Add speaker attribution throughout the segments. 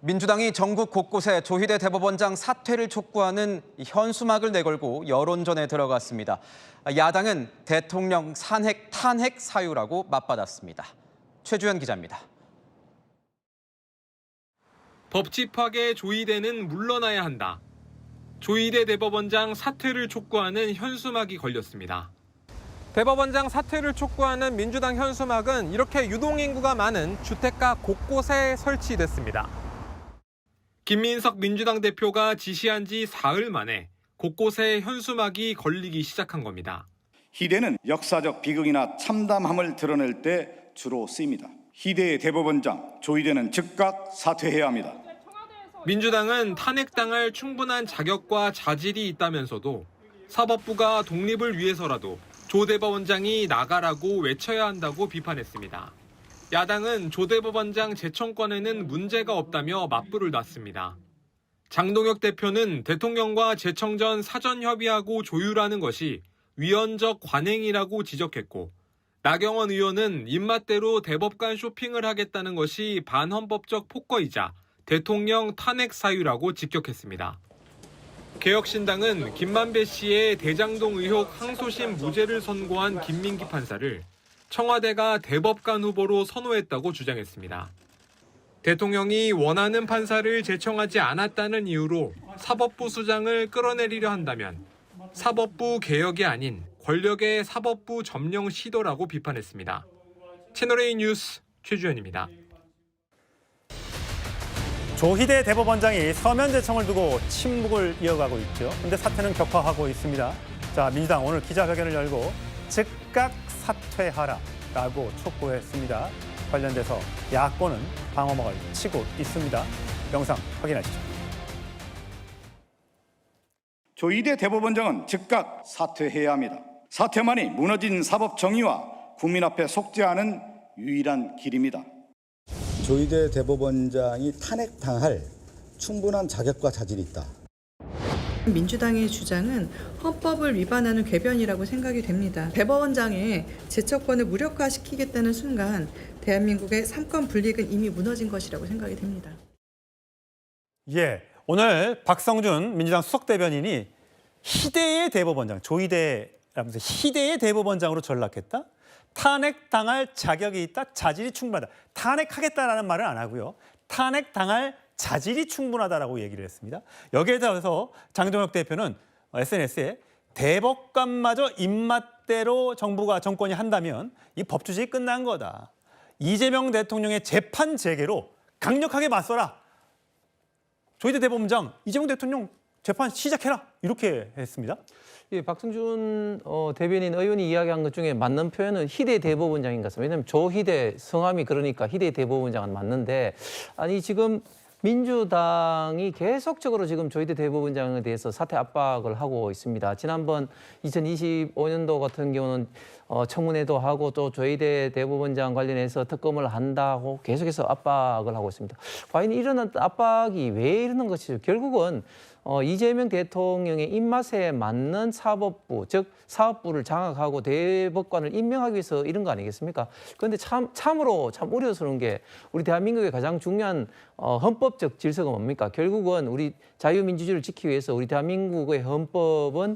Speaker 1: 민주당이 전국 곳곳에 조희대 대법원장 사퇴를 촉구하는 현수막을 내걸고 여론전에 들어갔습니다. 야당은 대통령 탄핵 사유라고 맞받았습니다. 최주현 기자입니다.
Speaker 2: 법치 파괴 조희대는 물러나야 한다. 조희대 대법원장 사퇴를 촉구하는 현수막이 걸렸습니다. 대법원장 사퇴를 촉구하는 민주당 현수막은 이렇게 유동인구가 많은 주택가 곳곳에 설치됐습니다. 김민석 민주당 대표가 지시한 지 사흘 만에 곳곳에 현수막이 걸리기 시작한 겁니다.
Speaker 3: 희대는 역사적 비극이나 참담함을 드러낼 때 주로 쓰입니다. 희대의 대법원장 조희대는 즉각 사퇴해야 합니다.
Speaker 2: 민주당은 탄핵당할 충분한 자격과 자질이 있다면서도 사법부가 독립을 위해서라도 조 대법원장이 나가라고 외쳐야 한다고 비판했습니다. 야당은 조 대법원장 재청권에는 문제가 없다며 맞불을 놨습니다. 장동혁 대표는 대통령과 재청 전 사전 협의하고 조율하는 것이 위헌적 관행이라고 지적했고, 나경원 의원은 입맛대로 대법관 쇼핑을 하겠다는 것이 반헌법적 폭거이자 대통령 탄핵 사유라고 직격했습니다. 개혁신당은 김만배 씨의 대장동 의혹 항소심 무죄를 선고한 김민기 판사를 청와대가 대법관 후보로 선호했다고 주장했습니다. 대통령이 원하는 판사를 제청하지 않았다는 이유로 사법부 수장을 끌어내리려 한다면 사법부 개혁이 아닌 권력의 사법부 점령 시도라고 비판했습니다. 채널A 뉴스 최주현입니다.
Speaker 4: 조희대 대법원장이 서면 제청을 두고 침묵을 이어가고 있죠. 그런데 사태는 격화하고 있습니다. 자, 민주당 오늘 기자회견을 열고 즉각 사퇴하라라고 촉구했습니다. 관련돼서 야권은 방어막을 치고 있습니다. 영상 확인하시죠.
Speaker 3: 조희대 대법원장은 즉각 사퇴해야 합니다. 사퇴만이 무너진 사법 정의와 국민 앞에 속죄하는 유일한 길입니다.
Speaker 5: 조희대 대법원장이 탄핵당할 충분한 자격과 자질이 있다.
Speaker 6: 민주당의 주장은 헌법을 위반하는 궤변이라고 생각이 됩니다. 대법원장의 제청권을 무력화시키겠다는 순간 대한민국의 삼권 분립은 이미 무너진 것이라고 생각이 됩니다.
Speaker 4: 예, 오늘 박성준 민주당 수석대변인이 희대의 대법원장, 조희대라면서 희대의 대법원장으로 전락했다? 탄핵당할 자격이 있다, 자질이 충분하다. 탄핵하겠다라는 말은 안 하고요. 탄핵당할 자질이 충분하다라고 얘기를 했습니다. 여기에 대해서 장동혁 대표는 SNS에 대법관마저 입맛대로 정부가 정권이 한다면 이 법주시기 끝난 거다. 이재명 대통령의 재판 재개로 강력하게 맞서라. 조희대 대법원장, 이재명 대통령 재판 시작해라. 이렇게 했습니다.
Speaker 7: 예, 박성준 대변인 의원이 이야기한 것 중에 맞는 표현은 희대 대법원장인 것 같습니다. 왜냐하면 조희대 성함이 그러니까 희대 대법원장은 맞는데, 아니 지금 민주당이 계속적으로 지금 조희대 대법원장에 대해서 사퇴 압박을 하고 있습니다. 지난번 2025년도 같은 경우는 청문회도 하고 또 조희대 대법원장 관련해서 특검을 한다고 계속해서 압박을 하고 있습니다. 과연 이런 압박이 왜 이러는 것이죠? 결국은 이재명 대통령의 입맛에 맞는 사법부, 즉 사법부를 장악하고 대법관을 임명하기 위해서 이런 거 아니겠습니까? 그런데 참으로 참 우려스러운 게 우리 대한민국의 가장 중요한 헌법적 질서가 뭡니까? 결국은 우리 자유민주주의를 지키기 위해서 우리 대한민국의 헌법은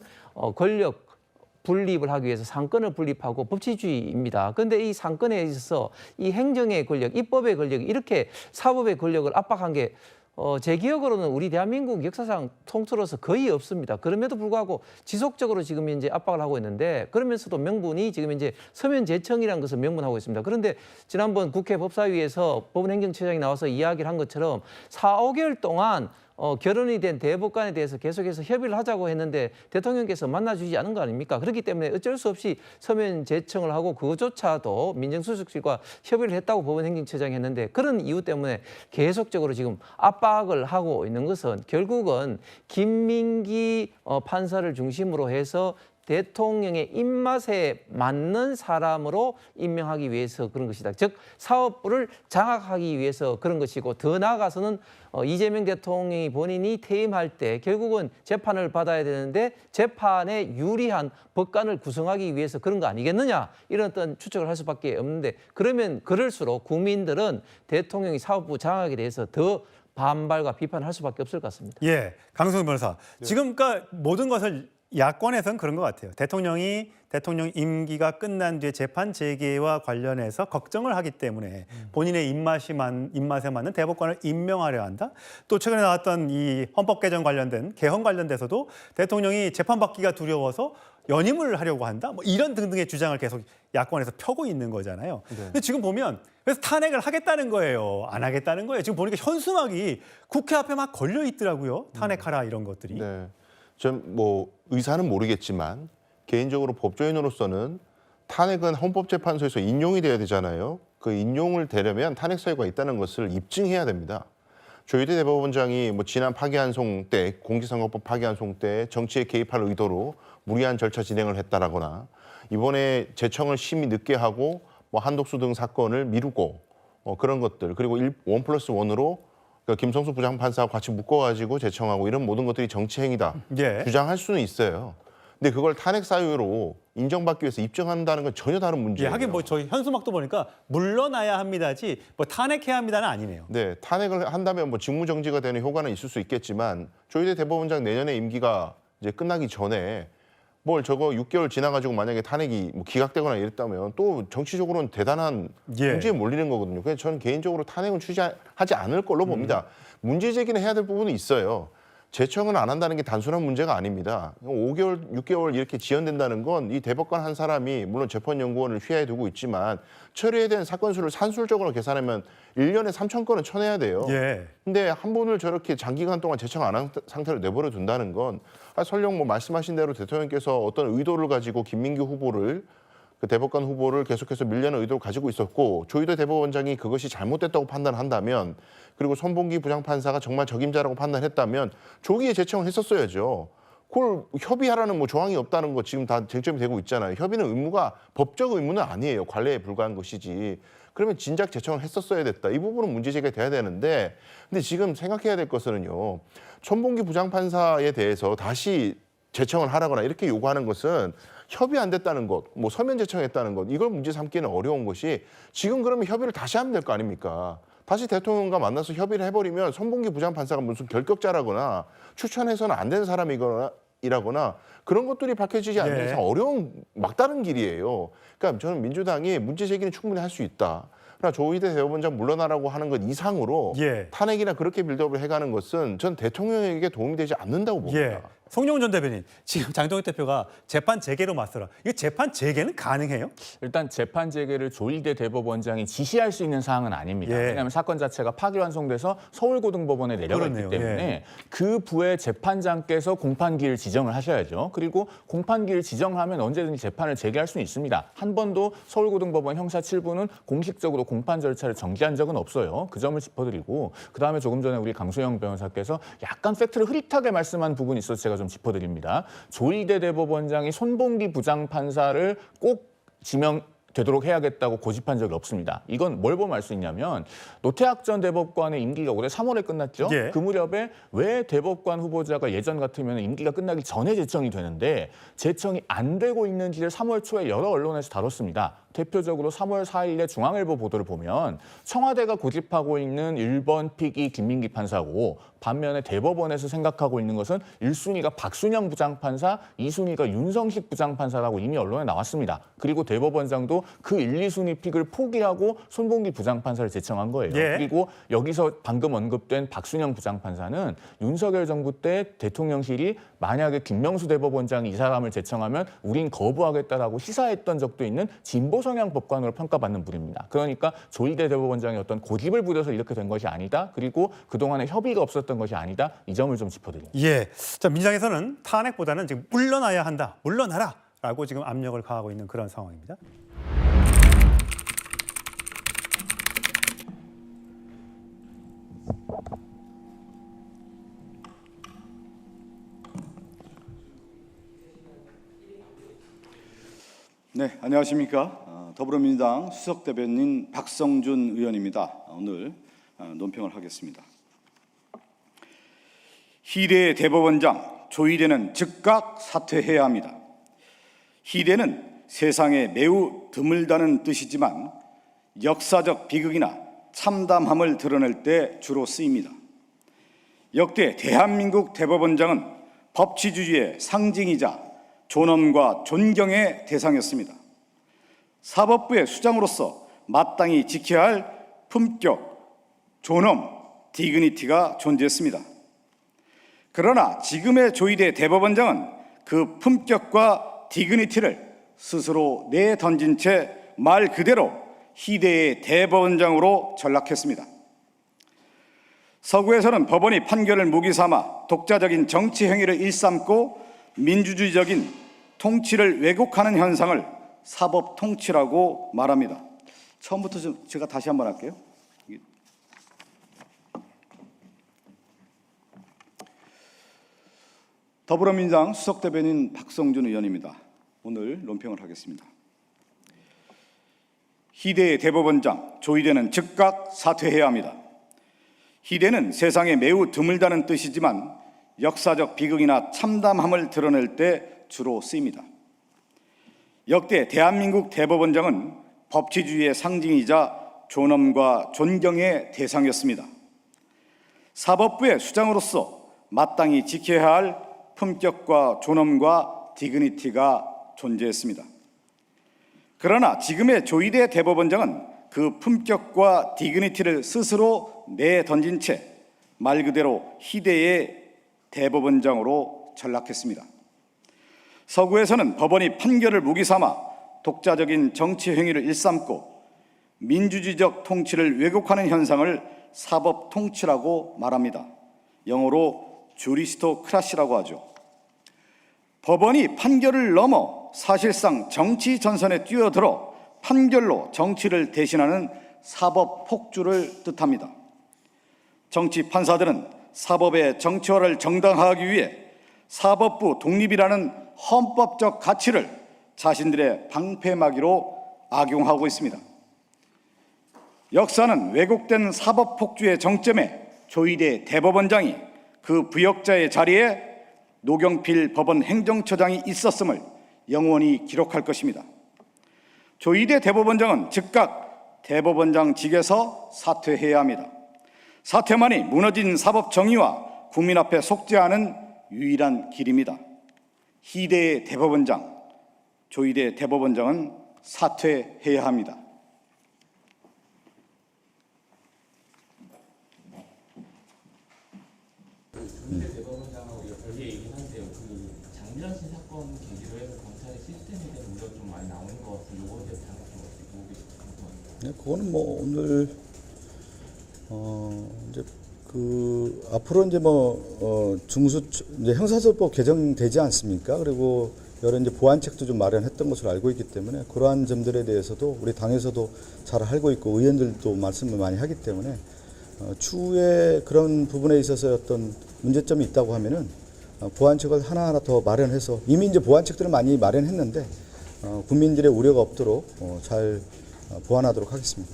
Speaker 7: 권력 분립을 하기 위해서 상권을 분립하고 법치주의입니다. 그런데 이 상권에 있어서 이 행정의 권력, 입법의 권력, 이렇게 사법의 권력을 압박한 게 제 기억으로는 우리 대한민국 역사상 통틀어서 거의 없습니다. 그럼에도 불구하고 지속적으로 지금 이제 압박을 하고 있는데, 그러면서도 명분이 지금 이제 서면 제청이라는 것을 명분하고 있습니다. 그런데 지난번 국회 법사위에서 법원행정처장이 나와서 이야기를 한 것처럼 4, 5개월 동안 결혼이 된 대법관에 대해서 계속해서 협의를 하자고 했는데 대통령께서 만나주지 않은 거 아닙니까? 그렇기 때문에 어쩔 수 없이 서면 제청을 하고 그것조차도 민정수석실과 협의를 했다고 법원행정처장이 했는데, 그런 이유 때문에 계속적으로 지금 압박을 하고 있는 것은 결국은 김민기 판사를 중심으로 해서 대통령의 입맛에 맞는 사람으로 임명하기 위해서 그런 것이다. 즉 사법부를 장악하기 위해서 그런 것이고, 더 나아가서는 이재명 대통령이 본인이 퇴임할 때 결국은 재판을 받아야 되는데 재판에 유리한 법관을 구성하기 위해서 그런 거 아니겠느냐, 이런 어떤 추측을 할 수밖에 없는데, 그러면 그럴수록 국민들은 대통령이 사법부 장악에 대해서 더 반발과 비판을 할 수밖에 없을 것 같습니다.
Speaker 4: 예, 강승훈 변호사. 지금 그러니까 모든 것을 야권에서는 그런 것 같아요. 대통령 임기가 끝난 뒤에 재판 재개와 관련해서 걱정을 하기 때문에 본인의 입맛에 맞는 대법관을 임명하려 한다. 또 최근에 나왔던 이 헌법 개정 관련된 개헌 관련돼서도 대통령이 재판받기가 두려워서 연임을 하려고 한다. 뭐 이런 등등의 주장을 계속 야권에서 펴고 있는 거잖아요. 근데 지금 보면 그래서 탄핵을 하겠다는 거예요, 안 하겠다는 거예요. 지금 보니까 현수막이 국회 앞에 막 걸려 있더라고요. 탄핵하라 이런 것들이.
Speaker 8: 네. 전 뭐 의사는 모르겠지만 개인적으로 법조인으로서는 탄핵은 헌법재판소에서 인용이 돼야 되잖아요. 그 인용을 되려면 탄핵 사유가 있다는 것을 입증해야 됩니다. 조희대 대법원장이 뭐 지난 파기환송 때 공직선거법 파기환송 때 정치에 개입할 의도로 무리한 절차 진행을 했다라거나 이번에 재청을 심히 늦게 하고 뭐 한독수 등 사건을 미루고 그런 것들 그리고 1+1으로 그러니까 김성수 부장판사와 같이 묶어가지고 재청하고 이런 모든 것들이 정치 행위다
Speaker 4: 예.
Speaker 8: 주장할 수는 있어요. 근데 그걸 탄핵 사유로 인정받기 위해서 입증한다는 건 전혀 다른 문제예요.
Speaker 4: 예, 하긴 뭐 저희 현수막도 보니까 물러나야 합니다지 뭐 탄핵해야 합니다는 아니네요.
Speaker 8: 네, 탄핵을 한다면 뭐 직무정지가 되는 효과는 있을 수 있겠지만 조희대 대법원장 내년에 임기가 이제 끝나기 전에 뭘 저거 6개월 지나가지고 만약에 탄핵이 뭐 기각되거나 이랬다면 또 정치적으로는 대단한
Speaker 4: 예.
Speaker 8: 문제에 몰리는 거거든요. 그래서 저는 개인적으로 탄핵은 취재하지 않을 걸로 봅니다. 문제 제기는 해야 될 부분은 있어요. 재청은 안 한다는 게 단순한 문제가 아닙니다. 5개월, 6개월 이렇게 지연된다는 건 이 대법관 한 사람이 물론 재판연구원을 휘하에 두고 있지만 처리해야 되는 사건 수를 산술적으로 계산하면 1년에 3,000건은 쳐내야 돼요.
Speaker 4: 예.
Speaker 8: 근데 한 분을 저렇게 장기간 동안 재청 안 한 상태로 내버려 둔다는 건 설령 뭐 말씀하신 대로 대통령께서 어떤 의도를 가지고 김민규 후보를 그 대법관 후보를 계속해서 밀려는 의도를 가지고 있었고 조희대 대법원장이 그것이 잘못됐다고 판단한다면 그리고 손봉기 부장판사가 정말 적임자라고 판단했다면 조기에 재청을 했었어야죠. 그걸 협의하라는 뭐 조항이 없다는 거 지금 다 쟁점이 되고 있잖아요. 협의는 의무가 법적 의무는 아니에요. 관례에 불과한 것이지. 그러면 진작 재청을 했었어야 됐다. 이 부분은 문제 제기가 돼야 되는데 근데 지금 생각해야 될 것은요. 손봉기 부장판사에 대해서 다시 재청을 하라거나 이렇게 요구하는 것은 협의 안 됐다는 것, 뭐 서면 재청했다는 것 이걸 문제 삼기는 어려운 것이 지금 그러면 협의를 다시 하면 될 거 아닙니까? 다시 대통령과 만나서 협의를 해버리면 손봉기 부장판사가 무슨 결격자라거나 추천해서는 안 되는 사람이거나 그런 것들이 밝혀지지 않는 이상 어려운 막다른 길이에요. 그러니까 저는 민주당이 문제 제기는 충분히 할 수 있다. 그러나 조희대 대법원장 물러나라고 하는 것 이상으로 탄핵이나 그렇게 빌드업을 해가는 것은 전 대통령에게 도움이 되지 않는다고 봅니다.
Speaker 4: 예. 송영훈 전 대변인, 지금 장동혁 대표가 재판 재개로 맞서라. 이거 재판 재개는 가능해요?
Speaker 9: 일단 재판 재개를 조희대 대법원장이 지시할 수 있는 사항은 아닙니다.
Speaker 4: 예.
Speaker 9: 왜냐하면 사건 자체가 파기환송돼서 서울고등법원에 내려가
Speaker 4: 그렇네요.
Speaker 9: 있기 때문에
Speaker 4: 예.
Speaker 9: 그 부의 재판장께서 공판기일 지정을 하셔야죠. 그리고 공판기일 지정하면 언제든지 재판을 재개할 수는 있습니다. 한 번도 서울고등법원 형사 7부는 공식적으로 공판 절차를 정지한 적은 없어요. 그 점을 짚어드리고 그다음에 조금 전에 우리 강수영 변호사께서 약간 팩트를 흐릿하게 말씀한 부분이 있어서 제가 좀 짚어드립니다. 조희대 대법원장이 손봉기 부장판사를 꼭 지명되도록 해야겠다고 고집한 적이 없습니다. 이건 뭘 보면 알 수 있냐면 노태학 전 대법관의 임기가 올해 3월에 끝났죠.
Speaker 4: 예.
Speaker 9: 그 무렵에 왜 대법관 후보자가 예전 같으면 임기가 끝나기 전에 재청이 되는데 재청이 안 되고 있는지를 3월 초에 여러 언론에서 다뤘습니다. 대표적으로 3월 4일에 중앙일보 보도를 보면 청와대가 고집하고 있는 1번 픽이 김민기 판사고 반면에 대법원에서 생각하고 있는 것은 1순위가 박순영 부장판사, 2순위가 윤성식 부장판사라고 이미 언론에 나왔습니다. 그리고 대법원장도 그 1, 2순위 픽을 포기하고 손봉기 부장판사를 제청한 거예요.
Speaker 4: 예.
Speaker 9: 그리고 여기서 방금 언급된 박순영 부장판사는 윤석열 정부 때 대통령실이 만약에 김명수 대법원장이 이 사람을 제청하면 우린 거부하겠다라고 시사했던 적도 있는 진보 성향 법관으로 평가받는 분입니다. 그러니까 조희대 대법원장이 어떤 고집을 부려서 이렇게 된 것이 아니다. 그리고 그동안에 협의가 없었던 것이 아니다. 이 점을 좀 짚어드립니다.
Speaker 4: 예. 자, 민주당에서는 탄핵보다는 지금 물러나야 한다. 물러나라라고 지금 압력을 가하고 있는 그런 상황입니다.
Speaker 3: 네, 안녕하십니까. 더불어민주당 수석대변인 박성준 의원입니다. 오늘 논평을 하겠습니다. 희대 대법원장 조희대는 즉각 사퇴해야 합니다. 희대는 세상에 매우 드물다는 뜻이지만 역사적 비극이나 참담함을 드러낼 때 주로 쓰입니다. 역대 대한민국 대법원장은 법치주의의 상징이자 존엄과 존경의 대상이었습니다. 사법부의 수장으로서 마땅히 지켜야 할 품격, 존엄, 디그니티가 존재했습니다. 그러나 지금의 조희대 대법원장은 그 품격과 디그니티를 스스로 내던진 채 말 그대로 희대의 대법원장으로 전락했습니다. 서구에서는 법원이 판결을 무기 삼아 독자적인 정치 행위를 일삼고 민주주의적인 통치를 왜곡하는 현상을 사법 통치라고 말합니다. 처음부터 제가 다시 한번 할게요. 더불어민주당 수석대변인 박성준 의원입니다. 오늘 논평을 하겠습니다. 희대의 대법원장 조희대는 즉각 사퇴해야 합니다. 희대는 세상에 매우 드물다는 뜻이지만 역사적 비극이나 참담함을 드러낼 때 주로 쓰입니다. 역대 대한민국 대법원장은 법치주의의 상징이자 존엄과 존경의 대상이었습니다. 사법부의 수장으로서 마땅히 지켜야 할 품격과 존엄과 디그니티가 존재했습니다. 그러나 지금의 조희대 대법원장은 그 품격과 디그니티를 스스로 내던진 채 말 그대로 희대의 대법원장으로 전락했습니다. 서구에서는 법원이 판결을 무기 삼아 독자적인 정치 행위를 일삼고 민주주의적 통치를 왜곡하는 현상을 사법 통치라고 말합니다. 영어로 주리스토크라시라고 하죠. 법원이 판결을 넘어 사실상 정치 전선에 뛰어들어 판결로 정치를 대신하는 사법 폭주를 뜻합니다. 정치 판사들은 사법의 정치화를 정당화하기 위해 사법부 독립이라는 헌법적 가치를 자신들의 방패막이로 악용하고 있습니다. 역사는 왜곡된 사법 폭주의 정점에 조희대 대법원장이 그 부역자의 자리에 노경필 법원 행정처장이 있었음을 영원히 기록할 것입니다. 조희대 대법원장은 즉각 대법원장직에서 사퇴해야 합니다. 사퇴만이 무너진 사법 정의와 국민 앞에 속죄하는 유일한 길입니다. 희대의 대법원장, 조희대 대법원장은 사퇴해야 합니다.
Speaker 10: 조희대 대법원장하고 별개이긴 한데요. 그 장미란씨 사건 계기로 해서 검찰의 시스템에 대한 우려가 좀 많이 나오는 것 같은데 이거에 대해서 생각 좀 어떻게 보고 계실지 궁금합니다.
Speaker 5: 네, 그거는 뭐 오늘 이제 그 앞으로 이제 이제 형사소법 개정되지 않습니까? 그리고 여러 이제 보완책도 좀 마련했던 것으로 알고 있기 때문에 그러한 점들에 대해서도 우리 당에서도 잘 알고 있고 의원들도 말씀을 많이 하기 때문에 추후에 그런 부분에 있어서 어떤 문제점이 있다고 하면은 보완책을 하나하나 더 마련해서 이미 이제 보완책들을 많이 마련했는데 국민들의 우려가 없도록 잘 보완하도록 하겠습니다.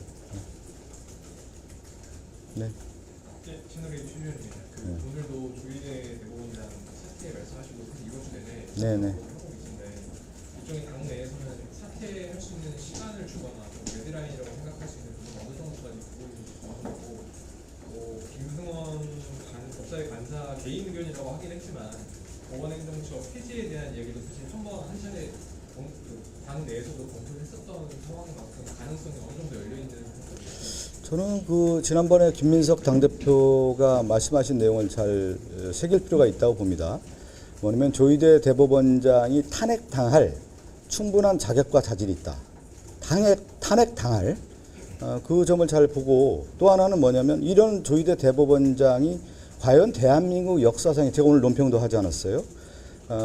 Speaker 5: 네.
Speaker 2: 신우리 최위원입니다. 오늘도 조희대 대법원장 사퇴 말씀하시고 이번 주 내내
Speaker 5: 네네.
Speaker 2: 하고 계신데 일종의 당 내에서는 사퇴할 수 있는 시간을 주거나 데드라인이라고 생각할 수 있는 부분 어느 정도까지 두고 있는지 정확하고 김승원 법사위 간사 개인 의견이라고 하긴 했지만 법원행정처 폐지에 대한 얘기도 사실 한 차례 당 내에서도 검토를 했었던 상황인 만큼 가능성이 어느 정도 열려 있는 상황입니다.
Speaker 5: 저는 그 지난번에 김민석 당대표가 말씀하신 내용을 잘 새길 필요가 있다고 봅니다. 뭐냐면 조희대 대법원장이 탄핵당할 충분한 자격과 자질이 있다. 탄핵당할 그 점을 잘 보고 또 하나는 뭐냐면 이런 조희대 대법원장이 과연 대한민국 역사상에 제가 오늘 논평도 하지 않았어요.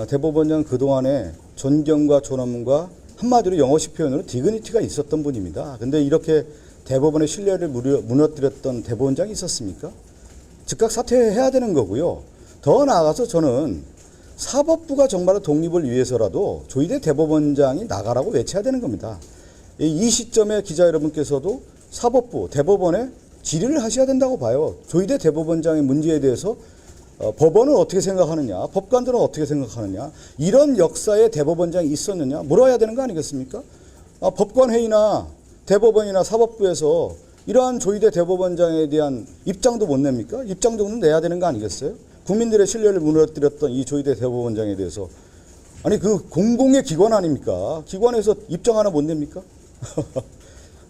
Speaker 5: 대법원장 그동안에 존경과 존엄과 한마디로 영어식 표현으로 디그니티가 있었던 분입니다. 근데 이렇게 대법원의 신뢰를 무너뜨렸던 대법원장이 있었습니까? 즉각 사퇴해야 되는 거고요. 더 나아가서 저는 사법부가 정말 독립을 위해서라도 조희대 대법원장이 나가라고 외쳐야 되는 겁니다. 이 시점에 기자 여러분께서도 사법부, 대법원에 질의를 하셔야 된다고 봐요. 조희대 대법원장의 문제에 대해서 법원은 어떻게 생각하느냐, 법관들은 어떻게 생각하느냐, 이런 역사에 대법원장이 있었느냐 물어야 되는 거 아니겠습니까? 법관회의나 대법원이나 사법부에서 이러한 조희대 대법원장에 대한 입장도 못 냅니까? 입장 정도는 내야 되는 거 아니겠어요? 국민들의 신뢰를 무너뜨렸던 이 조희대 대법원장에 대해서 아니 그 공공의 기관 아닙니까? 기관에서 입장 하나 못 냅니까?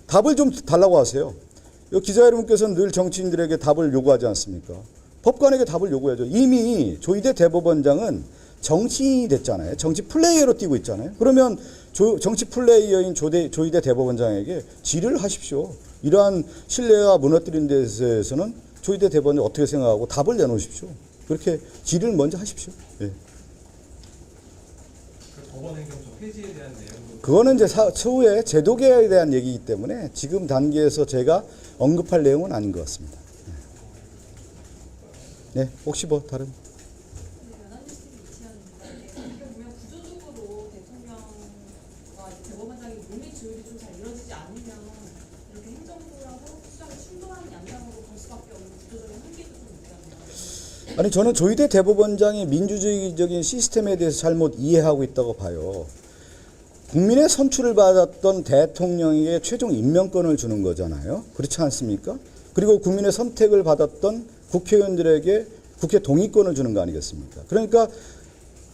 Speaker 5: 답을 좀 달라고 하세요. 기자 여러분께서는 늘 정치인들에게 답을 요구하지 않습니까? 법관에게 답을 요구해야죠. 이미 조희대 대법원장은 정치인이 됐잖아요. 정치 플레이어로 뛰고 있잖아요. 그러면 정치 플레이어인 조희대 대법원장에게 질의를 하십시오. 이러한 신뢰가 무너뜨린 데 대해서는 조희대 대법원장이 어떻게 생각하고 답을 내놓으십시오. 그렇게 질의를 먼저 하십시오. 예.
Speaker 2: 그 법원 행정처 폐지에 대한 내용도
Speaker 5: 그거는 이제 추후에 제도 개혁에 대한 얘기이기 때문에 지금 단계에서 제가 언급할 내용은 아닌 것 같습니다. 네, 혹시 뭐 다른?
Speaker 11: 보면 구조적으로 대통령과 대법원장이 논의 조율이 좀 잘 이루어지지 않으면 이렇게 행정부하고 수장이 충돌하는 양상으로 갈 수밖에 없는 구조적인 한계도 좀 있잖아요.
Speaker 5: 아니 저는 조희대 대법원장이 민주주의적인 시스템에 대해서 잘못 이해하고 있다고 봐요. 국민의 선출을 받았던 대통령에게 최종 임명권을 주는 거잖아요. 그렇지 않습니까? 그리고 국민의 선택을 받았던 국회의원들에게 국회 동의권을 주는 거 아니겠습니까? 그러니까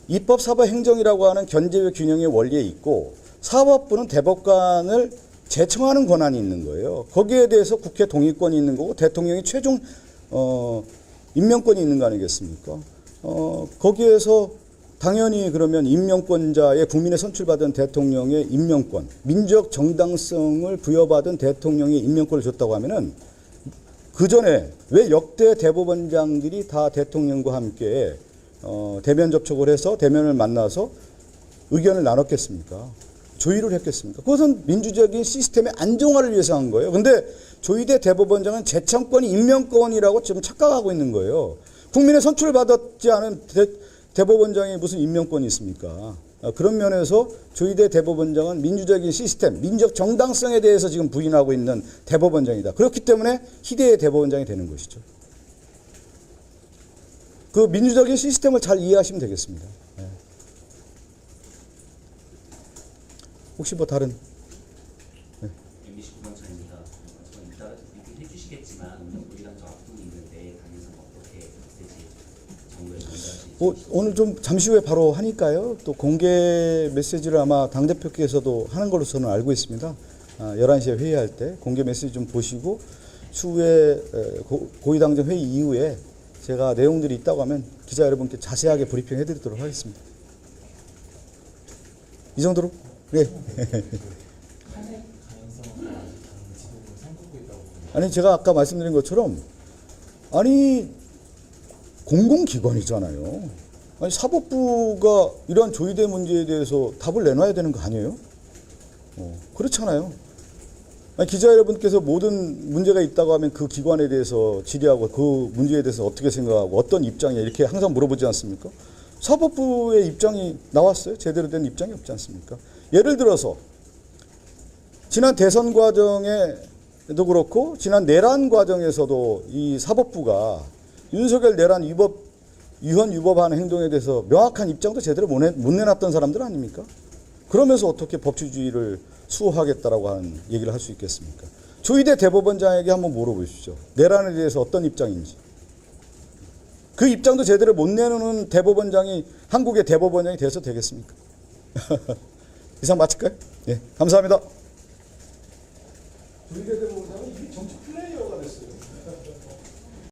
Speaker 5: 입법, 사법, 행정이라고 하는 견제의 균형의 원리에 있고 사법부는 대법관을 제청하는 권한이 있는 거예요. 거기에 대해서 국회 동의권이 있는 거고 대통령이 최종 임명권이 있는 거 아니겠습니까? 거기에서 당연히 그러면 임명권자의 국민의 선출받은 대통령의 임명권, 민주적 정당성을 부여받은 대통령의 임명권을 줬다고 하면은 그 전에 왜 역대 대법원장들이 다 대통령과 함께 대면 접촉을 해서 대면을 만나서 의견을 나눴겠습니까? 조율을 했겠습니까? 그것은 민주적인 시스템의 안정화를 위해서 한 거예요. 근데 조희대 대법원장은 제청권이 임명권이라고 지금 착각하고 있는 거예요. 국민의 선출을 받았지 않은 대법원장이 무슨 임명권이 있습니까? 그런 면에서 조희대 대법원장은 민주적인 시스템, 민주적 정당성에 대해서 지금 부인하고 있는 대법원장이다. 그렇기 때문에 희대의 대법원장이 되는 것이죠. 그 민주적인 시스템을 잘 이해하시면 되겠습니다. 네. 혹시 뭐 다른?
Speaker 10: MBC 구경차입니다. 이따가 얘기해 주시겠지만 우리랑 저 앞분이 있는데 당에서 어떻게 메시지 정부에 전달하실지
Speaker 5: 오늘 좀 잠시 후에 바로 하니까요. 또 공개 메시지를 아마 당대표께서도 하는 걸로 저는 알고 있습니다. 11시에 회의할 때 공개 메시지 좀 보시고 추후에 고위당정 회의 이후에 제가 내용들이 있다고 하면 기자 여러분께 자세하게 브리핑 해드리도록 하겠습니다. 이 정도로? 네. 아니 제가 아까 말씀드린 것처럼 아니 공공기관이잖아요. 아니 사법부가 이러한 조희대 문제에 대해서 답을 내놔야 되는 거 아니에요? 그렇잖아요. 아니, 기자 여러분께서 모든 문제가 있다고 하면 그 기관에 대해서 질의하고 그 문제에 대해서 어떻게 생각하고 어떤 입장이냐 이렇게 항상 물어보지 않습니까? 사법부의 입장이 나왔어요? 제대로 된 입장이 없지 않습니까? 예를 들어서 지난 대선 과정에도 그렇고 지난 내란 과정에서도 이 사법부가 윤석열 내란 위헌 위법한 행동에 대해서 명확한 입장도 제대로 못 내놨던 사람들 아닙니까? 그러면서 어떻게 법치주의를 수호하겠다라고 하는 얘기를 할 수 있겠습니까? 조희대 대법원장에게 한번 물어보십시오. 내란에 대해서 어떤 입장인지. 그 입장도 제대로 못 내놓는 대법원장이 한국의 대법원장이 돼서 되겠습니까? 이상 마칠까요? 네, 감사합니다. 조희대 대법원장은 이게 정치